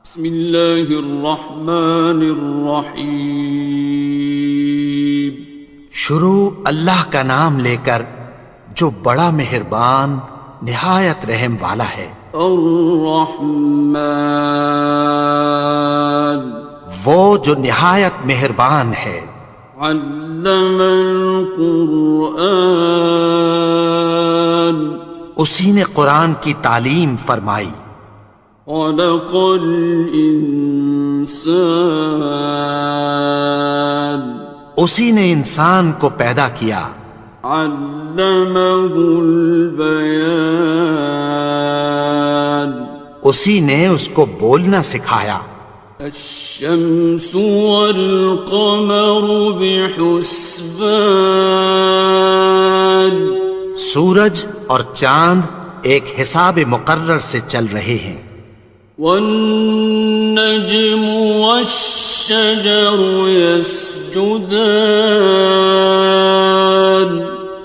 بسم اللہ الرحمن الرحیم۔ شروع اللہ کا نام لے کر جو بڑا مہربان نہایت رحم والا ہے۔ الرحمن، وہ جو نہایت مہربان ہے۔ علم القرآن، اسی نے قرآن کی تعلیم فرمائی۔ خلق الانسان، اسی نے انسان کو پیدا کیا۔ علمہ البیان، اسی نے اس کو بولنا سکھایا۔ الشمس والقمر بحسبان، سورج اور چاند ایک حساب مقرر سے چل رہے ہیں۔ والنجم والشجر يسجدان،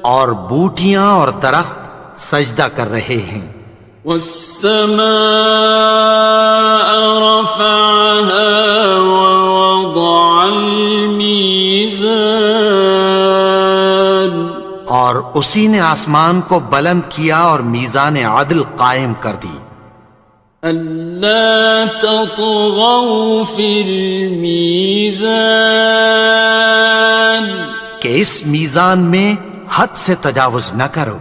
اور بوٹیاں اور درخت سجدہ کر رہے ہیں۔ والسماء رفعها ووضع الميزان، اور اسی نے آسمان کو بلند کیا اور میزان عدل قائم کر دی۔ ألا تطغوا في الميزان، کہ اس میزان میں حد سے تجاوز نہ کرو۔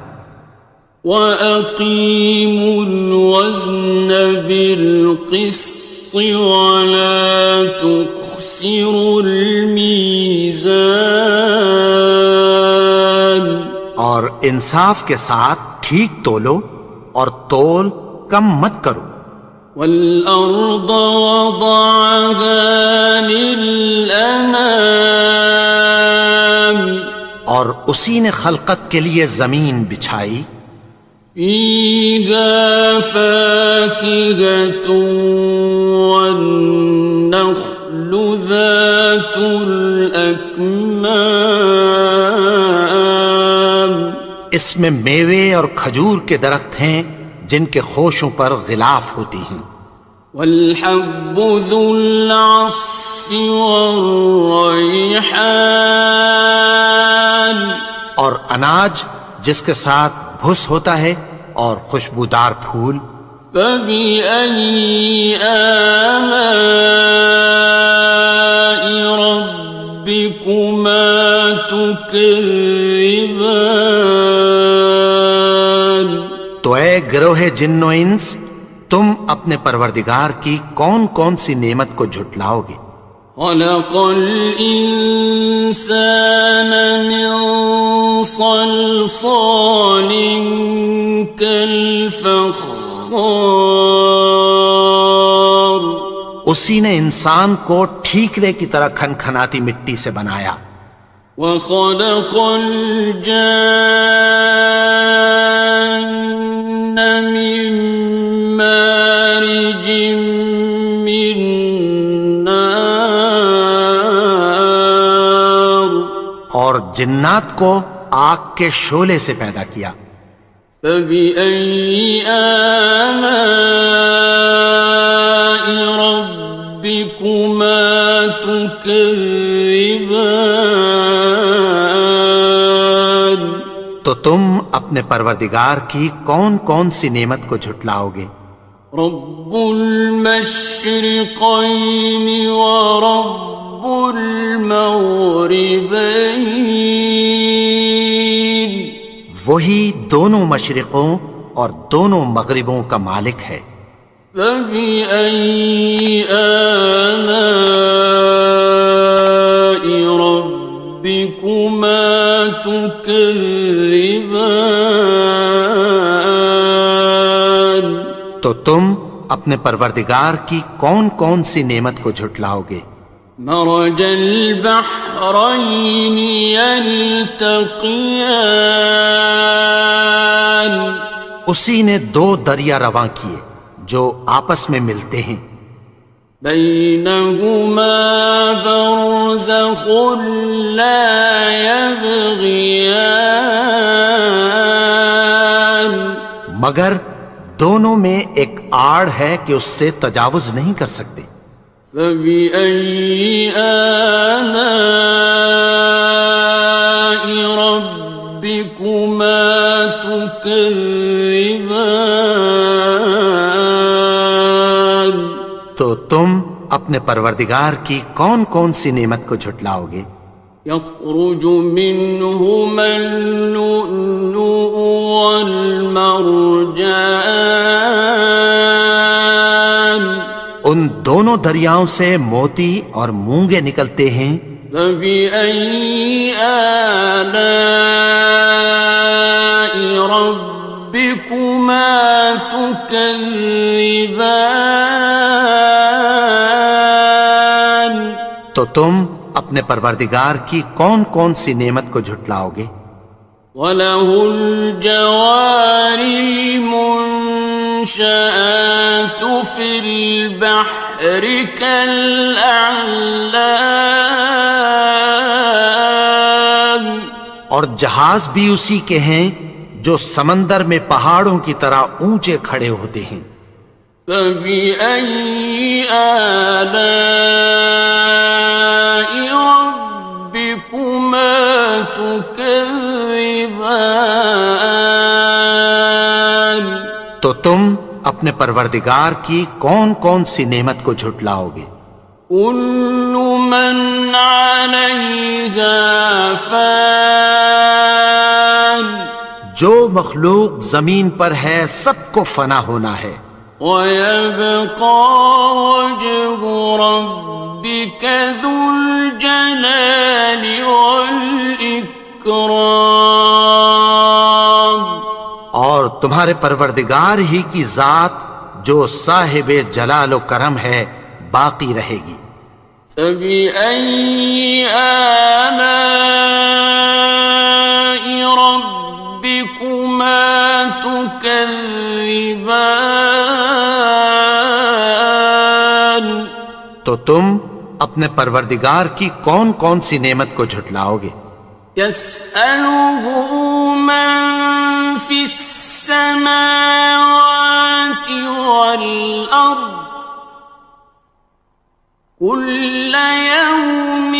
وَأَقِيمُوا الْوَزْنَ بِالْقِسْطِ وَلَا تُخْسِرُوا الْمِيزَانَ، اور انصاف کے ساتھ ٹھیک تولو اور تول کم مت کرو۔ وَالْأَرْضَ وَضَعَهَا لِلْأَنَامِ، اور اسی نے خلقت کے لیے زمین بچھائی۔ فِيهَا فَاكِهَةٌ وَالنَّخْلُ ذَاتُ الْأَكْمَامِ، اس میں میوے اور کھجور کے درخت ہیں جن کے خوشوں پر غلاف ہوتی ہیں۔ وَالْحَبُّ ذُو الْعَصْفِ وَالرَّيْحَانِ، اور اناج جس کے ساتھ بھس ہوتا ہے اور خوشبودار پھول۔ فَبِأَيِّ آلَاءِ رَبِّكُمَا تُكَذِّبَانِ، تو اے گروہ جن و انس، تم اپنے پروردگار کی کون کون سی نعمت کو جھٹلاؤ گے؟ خَلَقَ الْإِنسَانَ مِنْ صَلْصَالٍ كَالْفَخَّارِ، اسی نے انسان کو ٹھیکرے کی طرح کھنکھناتی مٹی سے بنایا۔ وَخَلَقَ الْجَانَّ مِن مَّارِجٍ مِّن نَّارٍ، اور جنات کو آگ کے شعلے سے پیدا کیا۔ فَبِأَيِّ آلَاءِ رَبِّكُمَا تُكَذِّبَانِ، تو تم اپنے پروردگار کی کون کون سی نعمت کو جھٹلاؤ گے؟ رب المشرقین ورب المغربین، وہی دونوں مشرقوں اور دونوں مغربوں کا مالک ہے۔ فَبِأَيِّ آلَاءِ رَبِّكُمَا تُكَذِّبَانِ، تو تم اپنے پروردگار کی کون کون سی نعمت کو جھٹلاؤ گے؟ مرج البحرین یلتقیان، اسی نے دو دریا رواں کیے جو آپس میں ملتے ہیں۔ بینہما برزخ لا یبغیان، مگر دونوں میں ایک آڑ ہے کہ اس سے تجاوز نہیں کر سکتے۔ فبأي آلاء ربكما تكذبان؟ تو تم اپنے پروردگار کی کون کون سی نعمت کو جھٹلاؤ گے؟ يخرج منهما اللؤلؤ والمرجان، ان دونوں دریاؤں سے موتی اور مونگے نکلتے ہیں۔ فبأي آلاء ربكما تكذبان؟ تو تم اپنے پروردگار کی کون کون سی نعمت کو جھٹلاؤ گے؟ وَلَهُ الْجَوَارِ الْمُنشَآتُ فِي الْبَحْرِ كَالْأَعْلَامِ، اور جہاز بھی اسی کے ہیں جو سمندر میں پہاڑوں کی طرح اونچے کھڑے ہوتے ہیں۔ فَبِأَيِّ آلَاءِ رَبِّكُمَا تُكَذِّبَانِ؟ تو تم اپنے پروردگار کی کون کون سی نعمت کو جھٹلاؤ گے؟ كُلُّ مَنْ عَلَيْهَا فَانٍ، جو مخلوق زمین پر ہے سب کو فنا ہونا ہے۔ وَيَبْقَى وَجْهُ رَبِّكَ ذُو الْجَلَالِ وَالْإِكْرَامِ، اور تمہارے پروردگار ہی کی ذات جو صاحب جلال و کرم ہے باقی رہے گی۔ فَبِأَيِّ آلَاءِ رَبِّكُمَا تُكَذِّبَانِ؟ تو تم اپنے پروردگار کی کون کون سی نعمت کو جھٹلاؤ گے؟ يَسْأَلُهُ مَن فِي السَّمَاوَاتِ وَالْأَرْضِ كُلَّ يَوْمٍ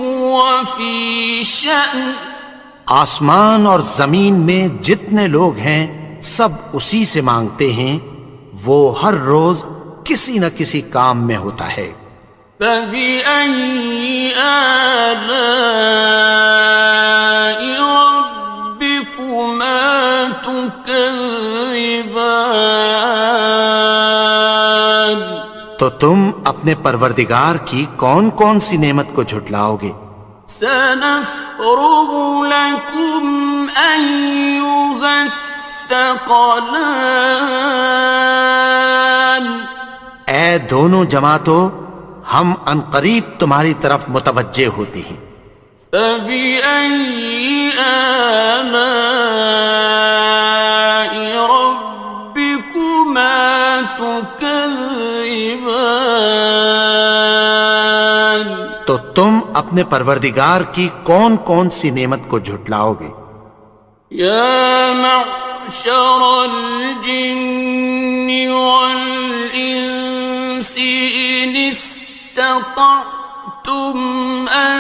هُوَ فِي شَأْنٍ، آسمان اور زمین میں جتنے لوگ ہیں سب اسی سے مانگتے ہیں، وہ ہر روز کسی نہ کسی کام میں ہوتا ہے۔ فَبِأَيِّ آلَاءِ رَبِّكُمَا تُكَذِّبَانِ؟ تو تم اپنے پروردگار کی کون کون سی نعمت کو جھٹلاؤ گے؟ سَنَفْرُغُ لَكُمْ أَيُّهَ الثَّقَلَانِ، اے دونوں جماعتوں، ہم عنقریب تمہاری طرف متوجہ ہوتے ہیں۔ فَبِأَيِّ آلَاءِ رَبِّكُمَا تُكَذِّبَانِ؟ تو تم اپنے پروردگار کی کون کون سی نعمت کو جھٹلاؤ گے؟ يَا مَعْشَرَ الْجِنِّ وَالْإِنسِ إِنِ اسْتَطَعْتُمْ أَن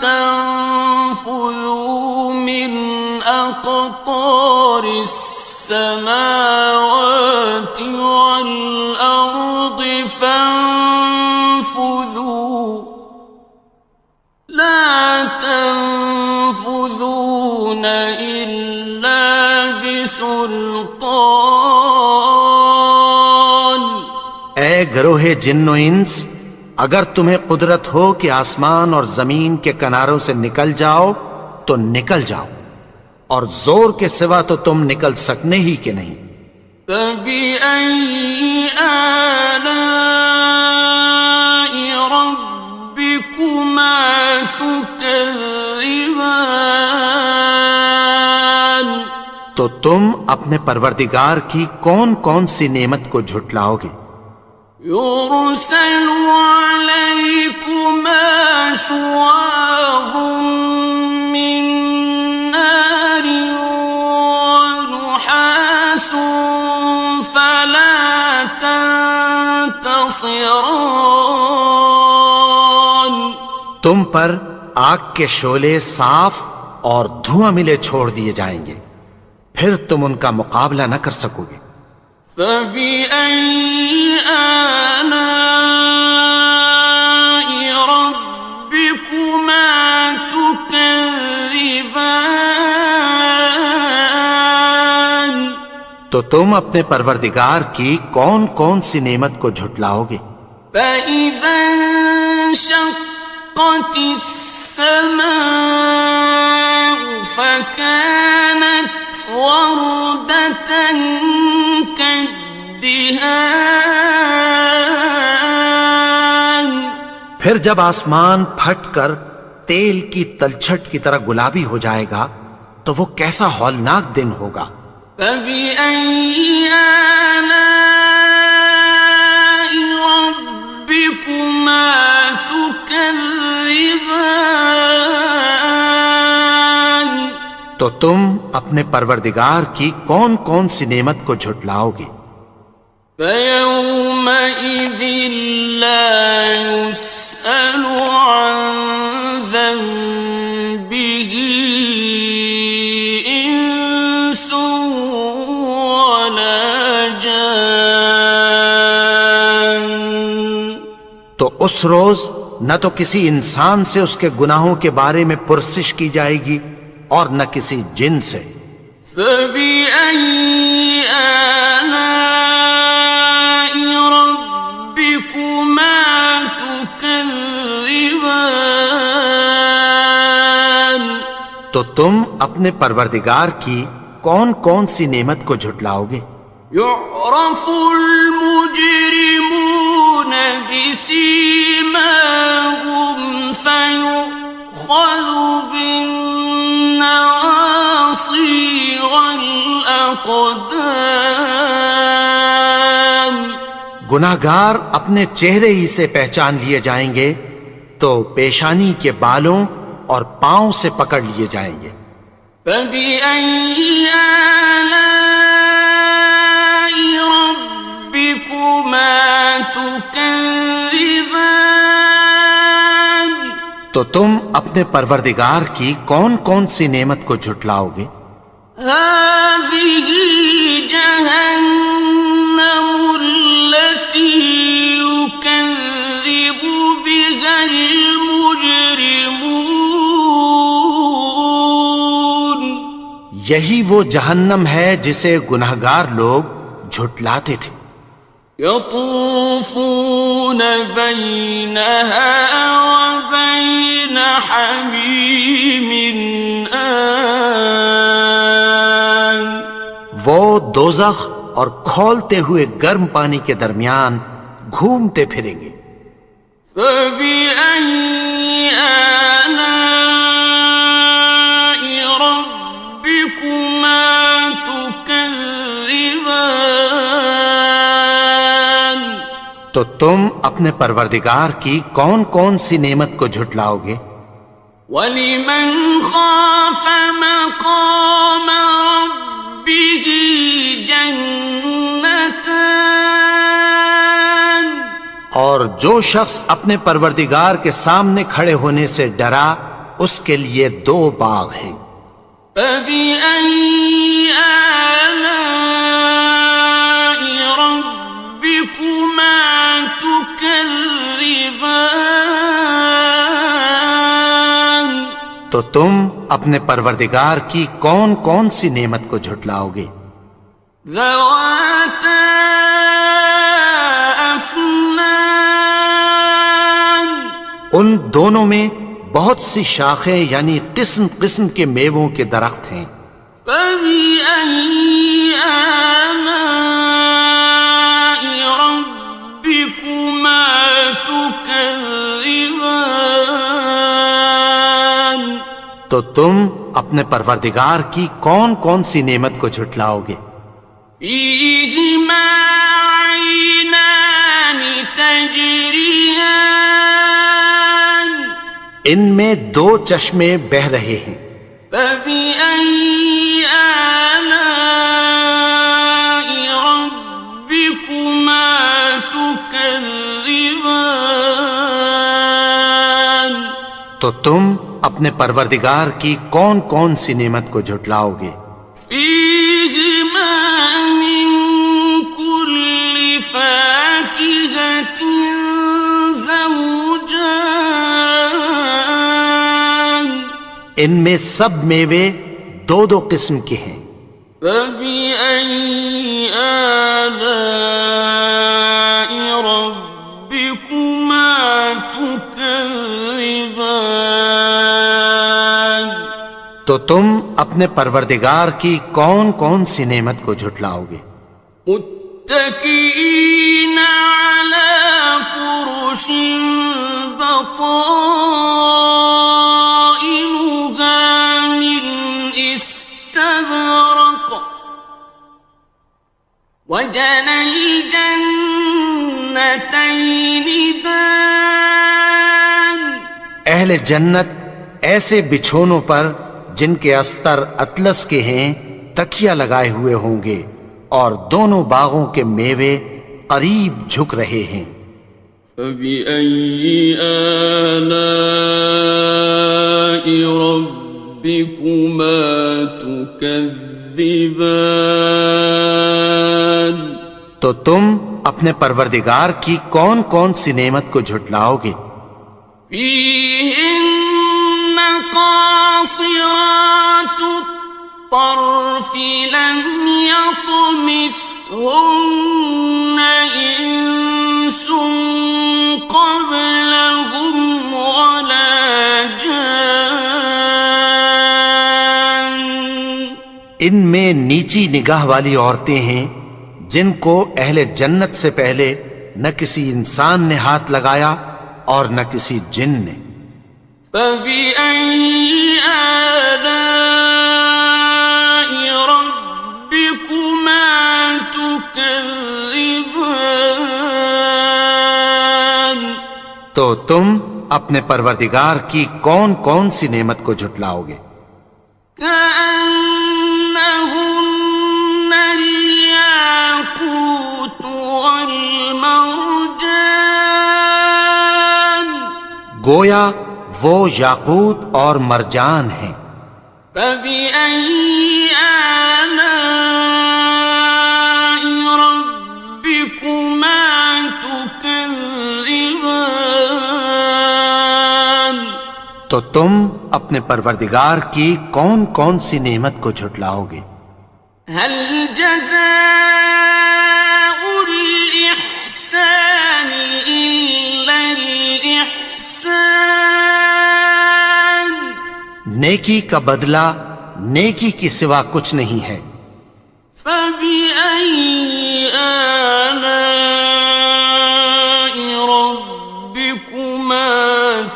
تَنفُذُوا مِنْ أَقْطَارِ السَّمَاوَاتِ وَالْأَرْضِ فَانفُذُوا لَا تَنفُذُونَ إِلَّا بِسُلْطَانٍ۔ اے گروہ جن و انس، اگر تمہیں قدرت ہو کہ آسمان اور زمین کے کناروں سے نکل جاؤ تو نکل جاؤ، اور زور کے سوا تو تم نکل سکنے ہی کہ نہیں۔ فَبِأَيِّ آلَاءِ رَبِّكُمَا تُكَذِّبَانِ؟ تو تم اپنے پروردگار کی کون کون سی نعمت کو جھٹلاؤ گے؟ يُرْسَلُ عَلَيْكُمَا شُوَاظٌ مِّن نَّارٍ وَنُحَاسٌ خاصران. تم پر آگ کے شعلے صاف اور دھواں ملے چھوڑ دیے جائیں گے، پھر تم ان کا مقابلہ نہ کر سکو گے۔ فبأي آلاء ربكما تكذبان. تو تم اپنے پروردگار کی کون کون سی نعمت کو جھٹلاؤ گے؟ فإذا انشقت السماء فكانت وردة كالدهان. پھر جب آسمان پھٹ کر تیل کی تلچھٹ کی طرح گلابی ہو جائے گا تو وہ کیسا ہولناک دن ہوگا۔ فبأي آلاء ربكما تكذبان. تو تم اپنے پروردگار کی کون کون سی نعمت کو جھٹلاؤ گے؟ فيومئذ لا يسأل عن ذنبه إنس ولا جان. تو اس روز نہ تو کسی انسان سے اس کے گناہوں کے بارے میں پرسش کی جائے گی اور نہ کسی جن سے۔ فبأي آلاء ربكما تكذبان. تو تم اپنے پروردگار کی کون کون سی نعمت کو جھٹلاؤ گے؟ يعرف المجرمون بسيماهم فيؤخذ بالنواصي والأقدام. گناہگار اپنے چہرے ہی سے پہچان لیے جائیں گے تو پیشانی کے بالوں اور پاؤں سے پکڑ لیے جائیں گے۔ فبأي آلاء ربكما تكذبان. تو تم اپنے پروردگار کی کون کون سی نعمت کو جھٹلاؤ گے؟ هذه جهنم التي يكذب بها المجرمون. یہی وہ جہنم ہے جسے گناہگار لوگ جھٹلاتے تھے۔ يطوفون بينها وبين حميم آن. وہ دوزخ اور کھولتے ہوئے گرم پانی کے درمیان گھومتے پھریں گے۔ فبأي آلاء ربكما تكذبان. تو تم اپنے پروردگار کی کون کون سی نعمت کو جھٹلاؤ گے؟ وَلِمَنْ خَافَ مَقَامَ رَبِّهِ جَنَّتَانِ. اور جو شخص اپنے پروردگار کے سامنے کھڑے ہونے سے ڈرا اس کے لیے دو باغ ہیں۔ فَبِأَيِّ آلَاءِ رَبِّكُمَا تُكَذِّبَانِ. تو تم اپنے پروردگار کی کون کون سی نعمت کو جھٹلاؤ گے؟ ذَوَاتَا أَفْنَانٍ. ان دونوں میں بہت سی شاخیں یعنی قسم قسم کے میووں کے درخت ہیں۔ فَبِأَيِّ آلَاءِ رَبِّكُمَا تُكَذِّبَانِ. تو تم اپنے پروردگار کی کون کون سی نعمت کو جھٹلاؤ گے؟ فِيهِمَا عَيْنَانِ تَجْرِيَانِ. ان میں دو چشمے بہہ رہے ہیں۔ فَبِأَيِّ آلَاءِ رَبِّكُمَا تُكَذِّبَانِ. تكذبان تو تم اپنے پروردگار کی کون کون سی نعمت کو جھٹلاؤ گے؟ فيهما من كل فاكهة زوجان ان میں سب میوے دو دو قسم کے ہیں۔ فبأي آلاء ربكما تكذبان تو تم اپنے پروردگار کی کون کون سی نعمت کو جھٹلاؤ گے؟ متكئين على فرش بطائنها من استبرق وجنى الجنتين دان اہل جنت ایسے بچھونوں پر جن کے استر اطلس کے ہیں تکیہ لگائے ہوئے ہوں گے اور دونوں باغوں کے میوے قریب جھک رہے ہیں۔ فبأي آلاء ربكما تكذبان تو تم اپنے پروردگار کی کون کون سی نعمت کو جھٹلاؤ گے؟ فيهن قاصرات الطرف لم يطمثهن إنس قبلهم ولا جان ان میں نیچی نگاہ والی عورتیں ہیں جن کو اہل جنت سے پہلے نہ کسی انسان نے ہاتھ لگایا اور نہ کسی جن نے۔ فبأي آلاء ربكما تكذبان تو تم اپنے پروردگار کی کون کون سی نعمت کو جھٹلاؤ گے؟ كأنهن الياقوت والمرجان گویا وہ یاقوت اور مرجان ہیں۔ فبأي آلاء ربكما تكذبان تو تم اپنے پروردگار کی کون کون سی نعمت کو جھٹلاؤ گے؟ هل جزاء الإحسان إلا الإحسان نیکی کا بدلہ نیکی کی سوا کچھ نہیں ہے۔ فبأي آلاء ربكما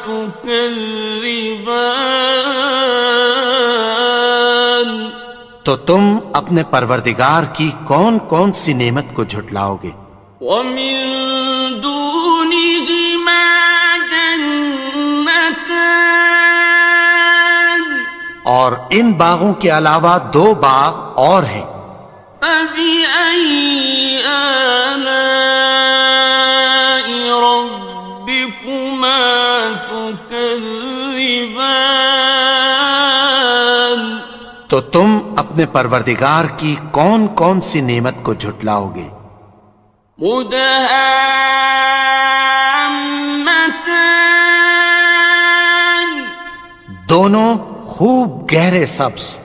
تكذبان تو تم اپنے پروردگار کی کون کون سی نعمت کو جھٹلاؤ گے؟ ومن دونهما جنتان اور ان باغوں کے علاوہ دو باغ اور ہیں۔ فبأي آلاء ربكما تكذبان تو تم اپنے پروردگار کی کون کون سی نعمت کو جھٹلاؤ گے؟ مدهامتان دونوں خوب گہرے سبز۔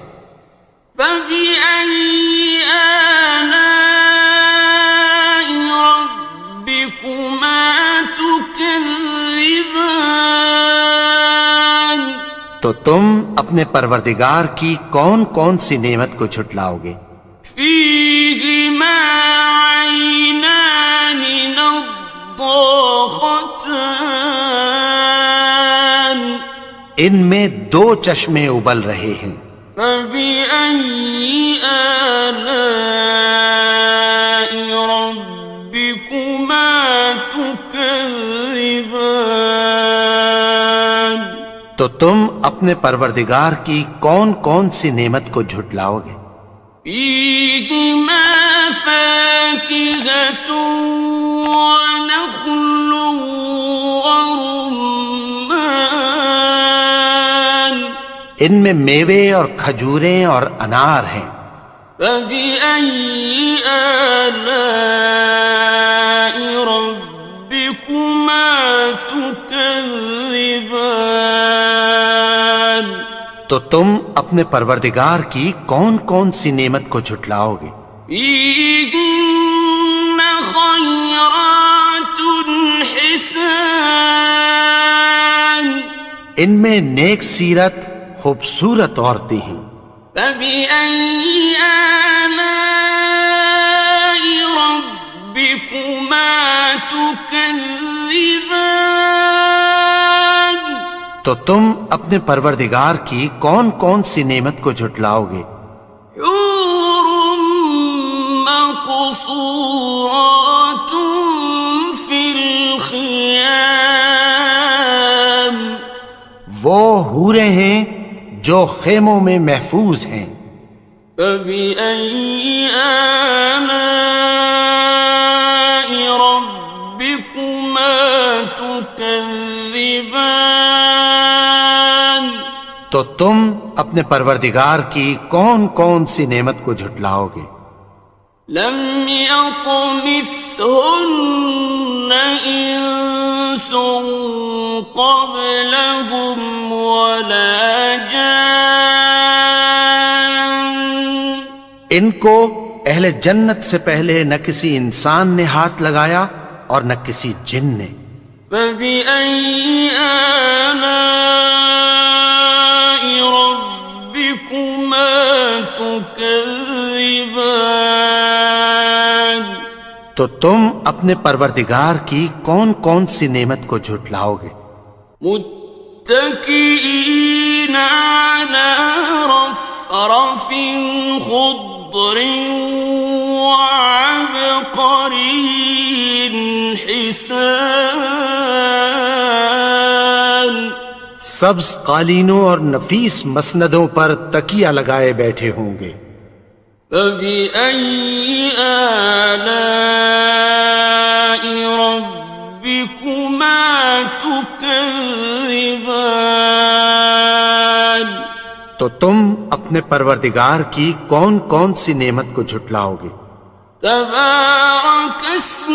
فبأي آلاء ربكما تكذبان تو تم اپنے پروردگار کی کون کون سی نعمت کو جھٹلاؤ گے؟ فيهما عينان نضاختان ان میں دو چشمے ابل رہے ہیں۔ فبأي آلاء ربكما تكذبان تو تم اپنے پروردگار کی کون کون سی نعمت کو جھٹلاؤ گے؟ فيهما فاكهة ونخل ورمان ان میں میوے اور کھجوریں اور انار ہیں. فبأي آلاء ربكما تكذبان تو تم اپنے پروردگار کی کون کون سی نعمت کو جھٹلاؤ گے؟ فيهن خيرات حسان ان میں نیک سیرت خوبصورت عورتیں ہیں. فبأي آلاء ربكما تكذبان تو تم اپنے پروردگار کی کون کون سی نعمت کو جھٹلاؤ گے؟ حور مقصورات في الخيام وہ حوریں ہیں جو خیموں میں محفوظ ہیں. فبأي آلاء ربكما تكذبان تو تم اپنے پروردگار کی کون کون سی نعمت کو جھٹلاؤ گے؟ لم يطمثهن إنس قبلهم ولا جان ان کو اہل جنت سے پہلے نہ کسی انسان نے ہاتھ لگایا اور نہ کسی جن نے. فبأي آلاء ربكما تكذبان تو تم اپنے پروردگار کی کون کون سی نعمت کو جھٹلاؤ گے؟ متكئين على رفرف خضر وعبقري حسان سبز قالینوں اور نفیس مسندوں پر تکیہ لگائے بیٹھے ہوں گے. فبأي آلاء ربكما تكذبان تو تم اپنے پروردگار کی کون کون سی نعمت کو جھٹلاؤ گے؟ تبارك اسم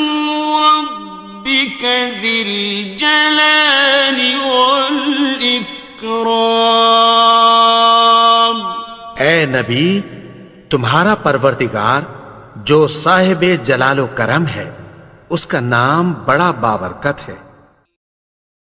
ربك ذي الجلال والإكرام اے نبی، تمہارا پروردگار جو صاحب جلال و کرم ہے، اس کا نام بڑا بابرکت ہے.